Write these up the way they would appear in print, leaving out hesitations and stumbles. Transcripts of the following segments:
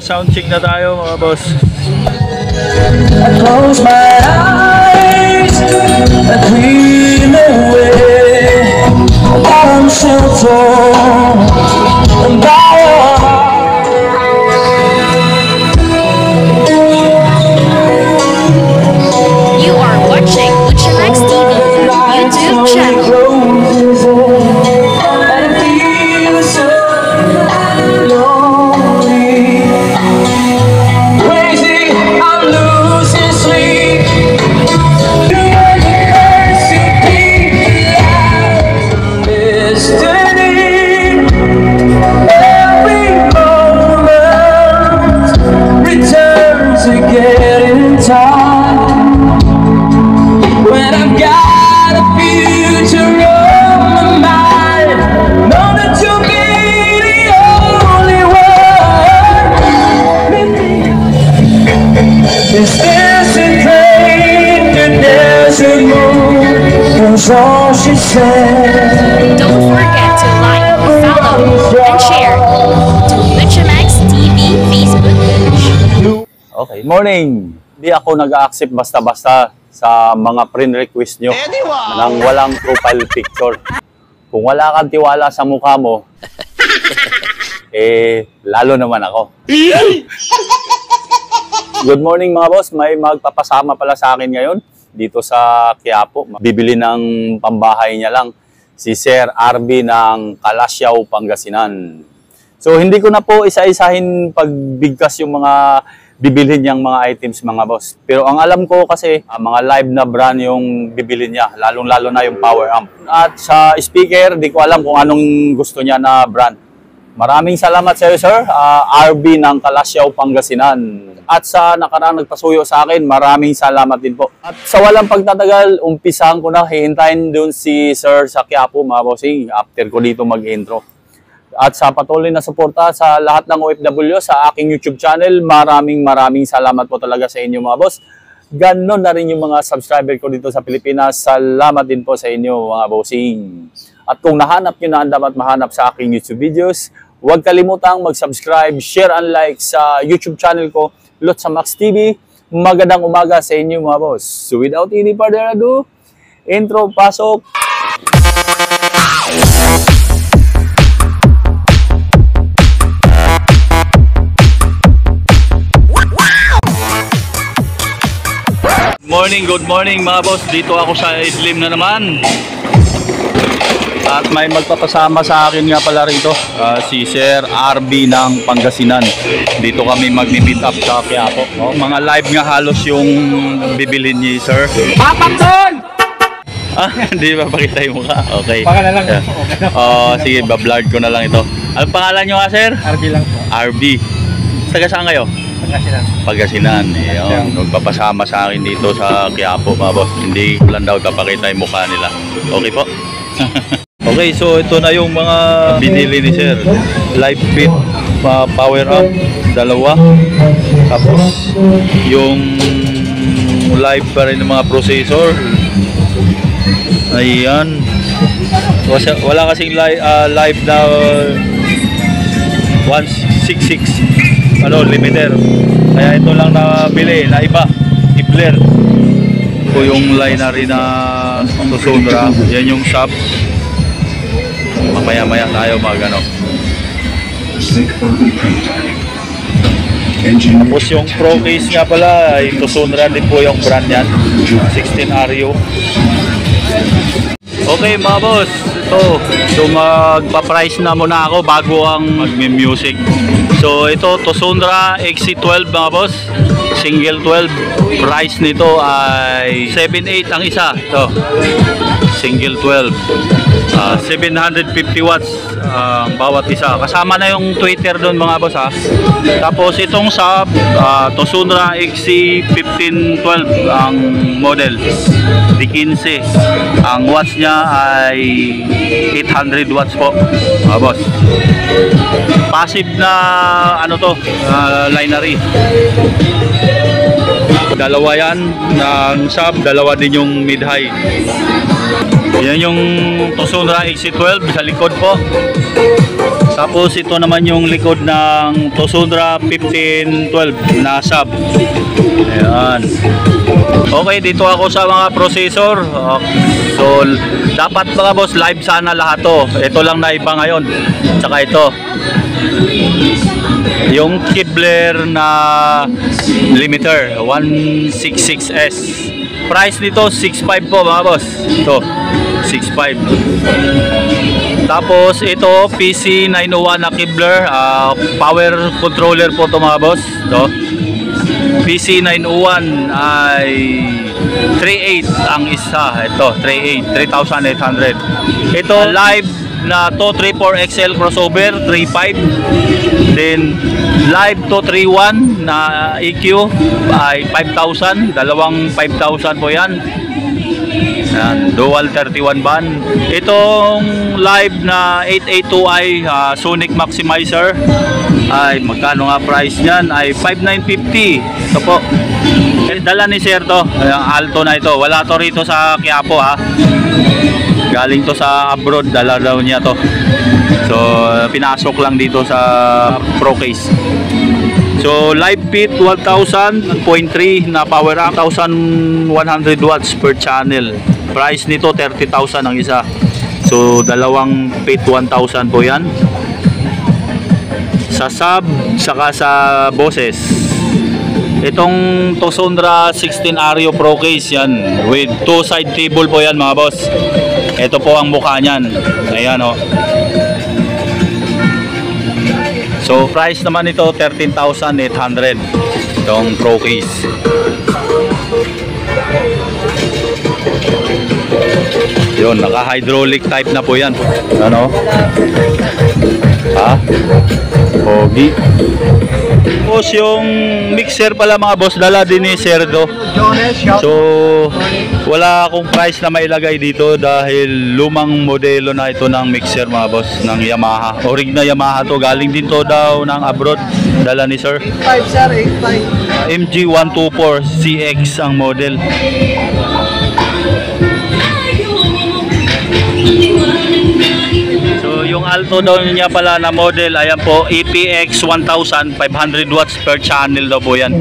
Sound check na tayo mga boss. I close my eyes and dream away. I'm sheltered by your heart. You are watching Luchamax TV YouTube channel. All she said. Don't forget to like, follow, and share to Luchamax TV Facebook page. Okay, morning! Di ako nag-accept basta-basta sa mga friend request nyo nang walang profile picture. Kung wala kang tiwala sa mukha mo, lalo naman ako. Good morning mga boss, may magpapasama pala sa akin ngayon dito sa Quiapo. Bibili ng pambahay niya lang si Sir RB ng Calasiao, Pangasinan. So hindi ko na po isa-isahin pagbigkas yung mga bibilhin niyang mga items mga boss. Pero ang alam ko kasi mga live na brand yung bibilhin niya, lalong-lalo na yung power amp. At sa speaker, di ko alam kung anong gusto niya na brand. Maraming salamat sa iyo sir, RB ng Calasiao, Pangasinan. At sa nakarang nagpasuyo sa akin, maraming salamat din po. At sa walang pagtatagal, umpisahan ko na, hihintayin dun si Sir sa Quiapo, mga bossing, after ko dito mag-intro. At sa patuloy na suporta sa lahat ng OFW sa aking YouTube channel, maraming salamat po talaga sa inyo mga boss. Ganon na rin yung mga subscriber ko dito sa Pilipinas. Salamat din po sa inyo mga bossing. At kung nahanap nyo na ang dapat mahanap sa aking YouTube videos, huwag kalimutang mag-subscribe, share and like sa YouTube channel ko, Luchamax TV. Magandang umaga sa inyo mga boss. So without any further ado, intro, pasok! Good morning mga boss. Dito ako sa Idlim na naman. At may magpapasama sa akin nga pala rito, si Sir RB ng Pangasinan. Dito kami mag-meet up sa Quiapo. Mga live nga halos yung bibilhin ni Sir. Papakton! Hindi ba pakita yung mukha? Okay. Pangalan lang. Sige, bablard ko na lang ito. Ano pangalan nyo nga Sir? RB lang po. RB. Taga saan kayo? Pangasinan. Pangasinan. Ayun, magpapasama sa akin dito sa Quiapo mga boss. Hindi ko lang daw kapakita yung mukha nila. Okay po? Okay, so ito na yung mga binili ni Sir. Live fit power up, dalawa. Tapos yung live pa rin ng mga processor. Ayan. Wala kasing live na 166 limiter. Kaya ito lang nabili na iba, Ibler. Ito yung lineary na Tosundra. Yan yung shop. Mamaya-maya tayo magano. Tapos yung Pro case nga pala, ito Tosundra din po yung brand yan, 16 RU. Okay mga boss, so magpa-price na muna ako bago ang mag-music. So ito Tosundra XC12 mga boss, single 12. Price nito ay 7.8 ang isa. Ito single 12, 750 watts ang bawat isa. Kasama na yung tweeter doon mga boss ha. Tapos itong sa Tosundra XC1512 ang model, D15. Ang watts niya ay 800 watts po mga boss. Passive na ano to, lineary. Dalawa yan ng sub, dalawa din yung mid-high. Yan yung Tucson XC12 sa likod po. Tapos ito naman yung likod ng Tucson 1512 na sub. Ayan. Okay, dito ako sa mga processor. So, dapat mga boss, live sana lahat to. Ito lang na iba ngayon. Tsaka ito. Yung Kibler na limiter 166S. Price nito 6.5 po mga boss. Ito 6.5. Tapos ito PC 901 na Kibler, power controller po to mga boss. Ito PC 901 ay 3.8 ang isa. Ito 3.8, 3,800. Ito live na 234XL crossover 3.5. Then live 231 na EQ ay 5,000. Dalawang 5,000 po yan. Yan, dual 31 band. Itong live na 882i Sonic Maximizer ay magkano nga price niyan? Ay 5,950. Ito po. Dala ni Sir to. Ang Alto na ito. Wala to rito sa Quiapo ha. Galing to sa abroad. Dala daw niya to. So pinasok lang dito sa Pro Case. So live pit 1,000.3 na power up, 1,100 watts per channel. Price nito 30,000 ang isa. So dalawang pit 1,000 po yan. Sa sub saka sa boses. Itong Tosondra 16 Ario Pro Case yan with 2 side table po yan mga boss. Ito po ang mukha niyan. Ayan o. So price naman ito 13,800 itong Pro Case. Yun, naka hydraulic type na po yan. Ano? Ha? Pogi. Tapos yung mixer pala mga boss, dala din ni Serdo. So wala akong price na mailagay dito dahil lumang modelo na ito ng mixer mga boss ng Yamaha. Original Yamaha to, galing din to daw ng abroad. Dala ni Sir. 85 sir, 85. MG124 CX ang model. So yung Alto daw niya pala na model, ayan po, EPX 1,000, 500 watts per channel daw po yan.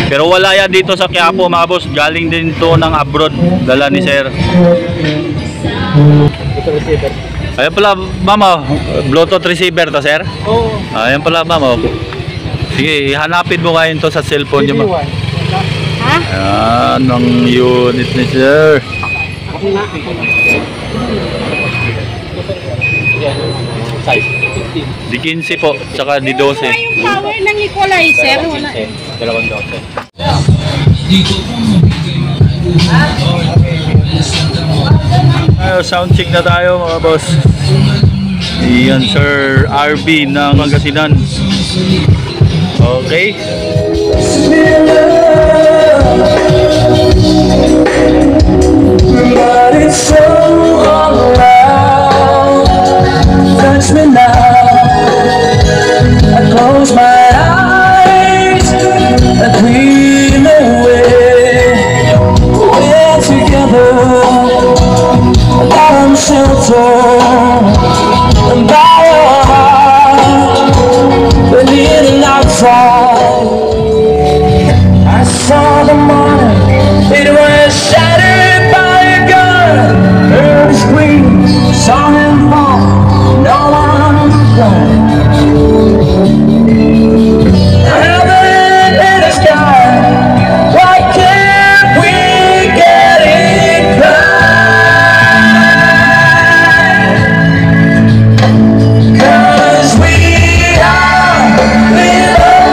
Pero wala yan dito sa Quiapo mga boss, galing din to ng abroad, dala ni Sir. Ayan pala mama, Bluetooth receiver to Sir? Oo. Ayan pala mama. Sige, hanapin mo kayo to sa cellphone nyo. Ha? Ayan ang unit ni Sir. Di 15 po, tsaka di 12. Yung power ng equalizer, wala. Dalawang 12. Sound check na tayo mga boss. Iyan Sir RB ng Pangasinan. Okay. But it's so alright. Touch me now. I close my eyes and dream away. We're together, I'm sheltered by your heart. We're living outside. I saw the morning, it was shattered by a gun. Heard the screams, saw him fall, no one was gone. Heaven in the sky, why can't we get it right? 'Cause we are living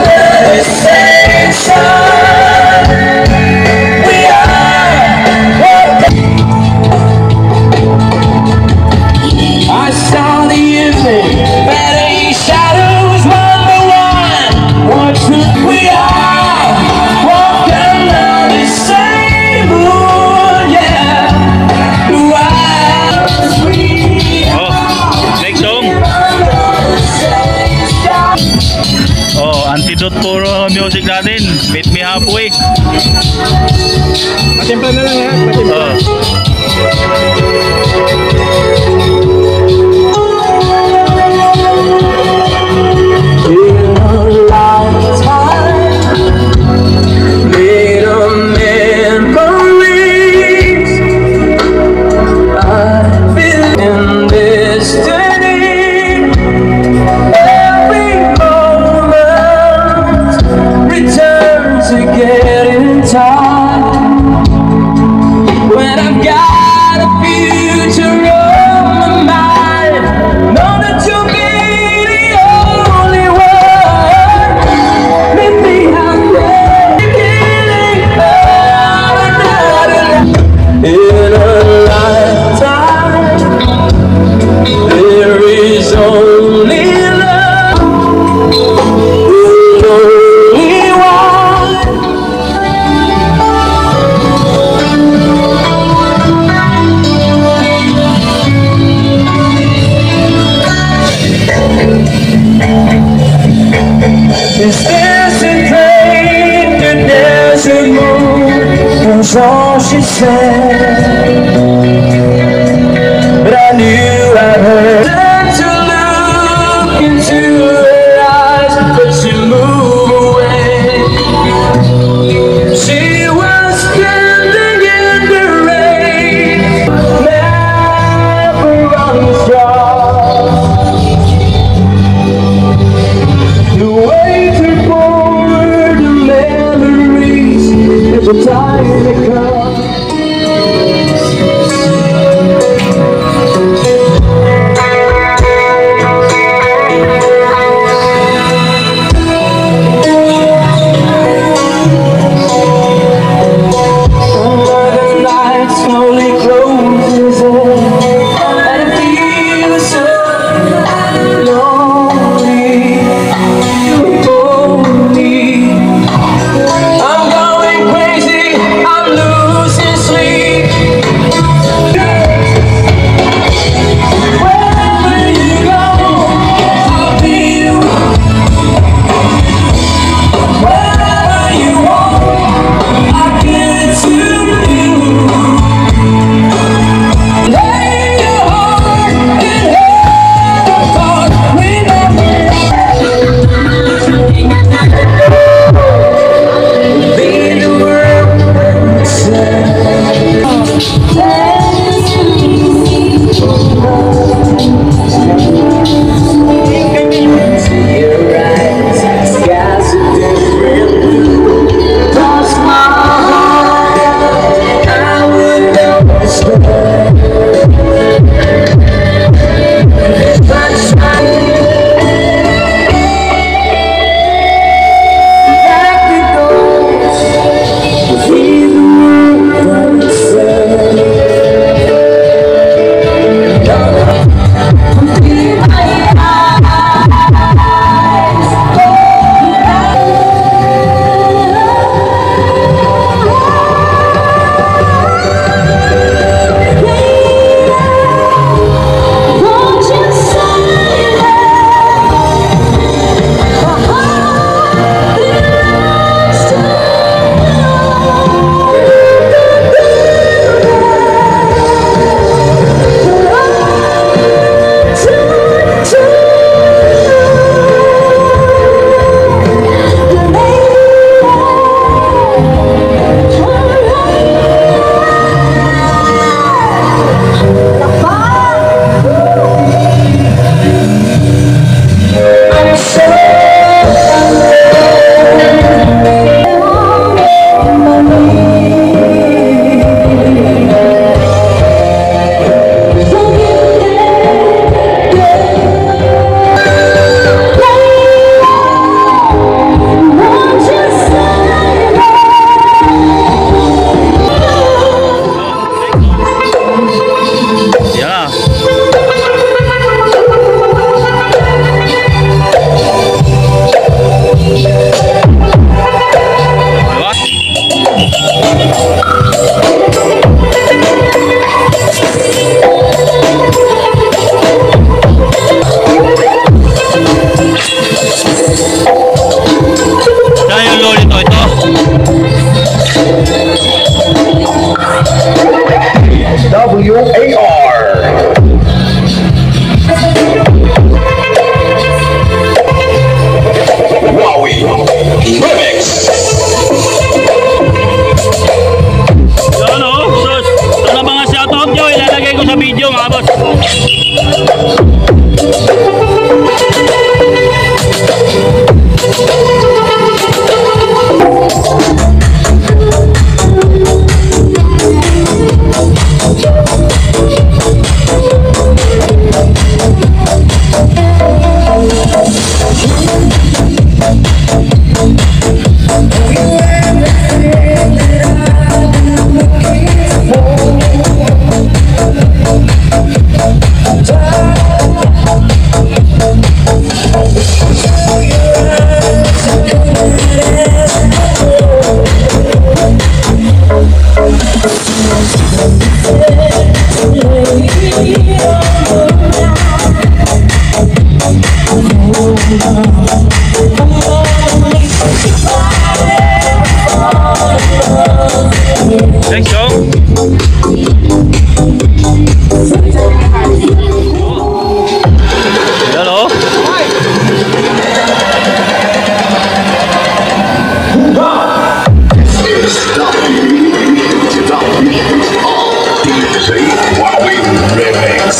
Antidote po music natin. Meet me halfway. Patimpla na lang yan. Patimpla. All she said, but I knew I'd heard. Turned to look into her eyes, but she moved away. She was standing in the rain, never runs dry. The waiting for the memories at the time they come. I'm Saan yung lolito ito? WAR. Wowie Remix. Yan o. Ito na mga shoutout nyo. Ilalagay ko sa video mga boss. Next song. Hello. Wowie Remix.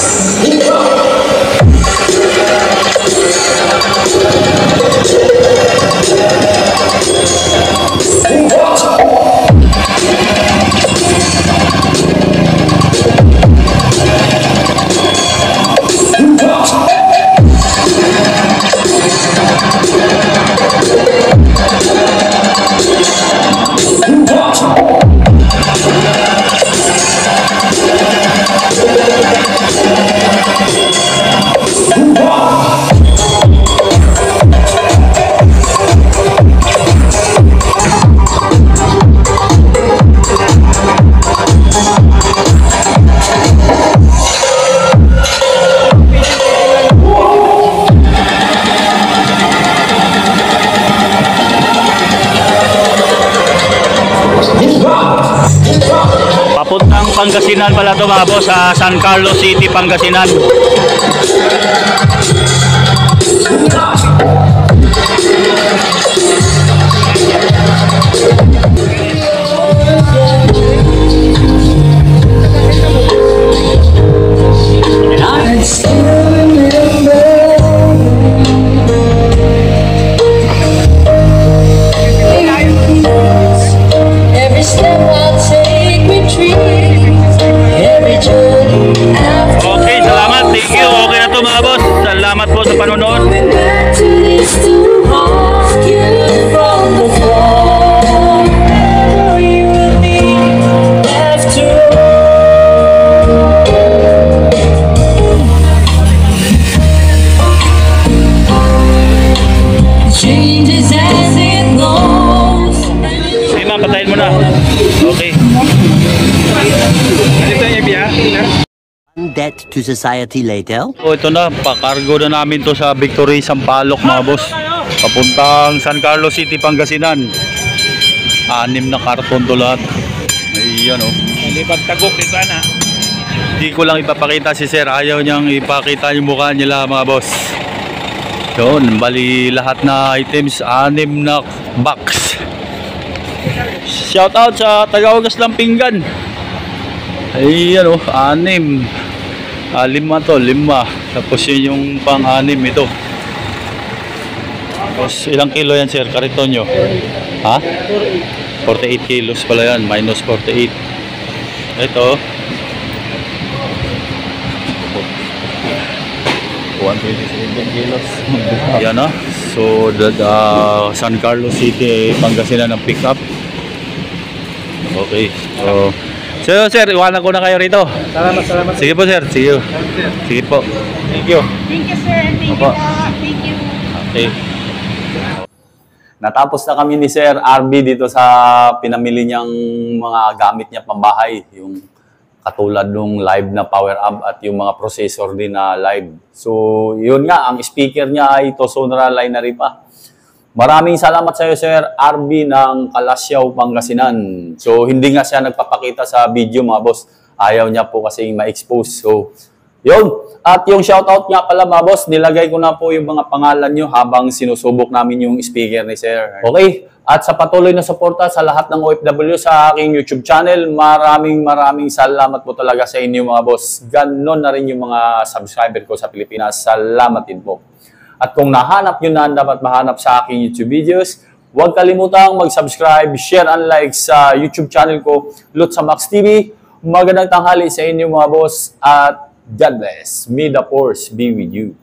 Papuntang Pangasinan pala ito mga boss, sa San Carlos City, Pangasinan. I still remember every step I take, retreat, every journey after. Okay, salamat. Thank you. Okay na to mga boss. Salamat po sa panonood. Going back to this to hold you from the fall. You and me after changes as it goes. Sige ma'am, patayin mo na. Okay. Debt to society later. So ito na, pakargo na namin to sa Victory Sampaloc mga boss. Papuntang San Carlos City, Pangasinan. 6 na karton to lahat. Ayan o. Lipat tagok ni sana. Hindi ko lang ipapakita si sir. Ayaw niyang ipakita yung mukha nila mga boss. Yun, bali lahat na items, 6 na box. Shout out sa Tagaugas Lampingan. Ayan o, 6. 5 to, 5. Tapos yun yung pang-6 ito. Tapos ilang kilo yan sir, kariton nyo? Ha? 48 kilos pala yan, minus 48. Ito 127 kilos. Yan na. So San Carlos City, Pangasinan ng pick up. Okay. So sir, iwanan ko na kayo rito. Salamat. Sige po sir, see you. Sige po. Thank you. Thank you, sir. Thank you Opo. po. Thank you. Okay. Natapos na kami ni Sir RB dito sa pinamili niyang mga gamit niya pambahay. Yung katulad nung live na power amp at yung mga processor din na live. So, yun nga, ang speaker niya ay ito Sonora Lineary pa. Maraming salamat sa iyo, Sir RB ng Kalasyaw, Pangasinan. So, hindi nga siya nagpapakita sa video, mga boss. Ayaw niya po kasi ma-expose. So, yun. At yung shoutout nga pala, mga boss, nilagay ko na po yung mga pangalan nyo habang sinusubok namin yung speaker ni Sir. Okay. At sa patuloy na suporta sa lahat ng OFW sa aking YouTube channel, maraming salamat po talaga sa inyo, mga boss. Ganon na rin yung mga subscriber ko sa Pilipinas. Salamat din po. At kung nahanap nyo na dapat mahanap sa aking YouTube videos, huwag kalimutang mag-subscribe, share, and like sa YouTube channel ko, Lutz Max TV. Magandang tanghali sa inyo, mga boss, at God bless. May the force be with you.